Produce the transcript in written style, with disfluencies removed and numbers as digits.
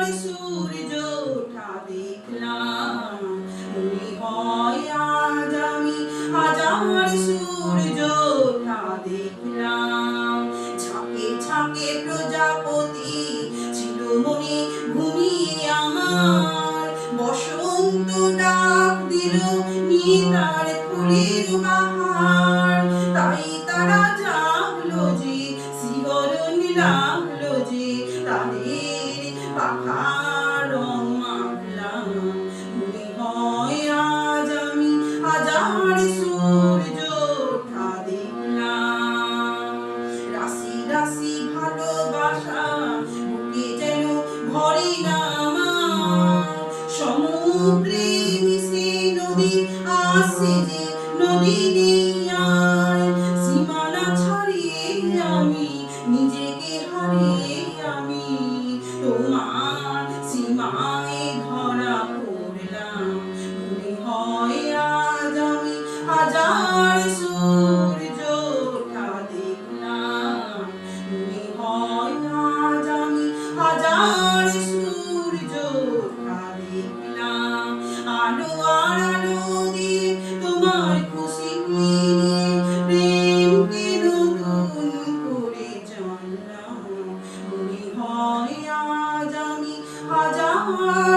হাজার সূর্য ওঠা দেখলাম, মনে হয় আজ আমি হাজার সূর্য ওঠা দেখলাম। ঝাঁকে ঝাঁকে প্রজাপতি ছিল মনে ঘুমিয়ে আমার, বসন্ত ডাক দিল নিয়ে তার ফুলের বাহার। তাই তারা জাগলো যে, শিহরণ লাগলো যে, তাদের পাখার রং মাখলাম। মনে হয় আজ আমি হাজার সূর্য ওঠা দেখলাম। রাশি রাশি ভালোবাসা বুকে যেন ভরে না আমার, সমুদ্রে মিশে নদী আসে যে নদী দিয়ায়। সীমানা ছাড়িয়ে আমি নিজেকে হারিয়ে আমি তোমার সীমায় ধরা পড়লাম। মনে হয় আজ আমি হাজার সূর্য ওঠা দেখলাম, মনে হয় আজ আমি হাজার সূর্য ওঠা দেখলাম। আলো আর আলো দিয়ে তোমার খুশি নিয়ে প্রেমকে নতুন করে জানলাম। মনে হয় আজ আমি হাজার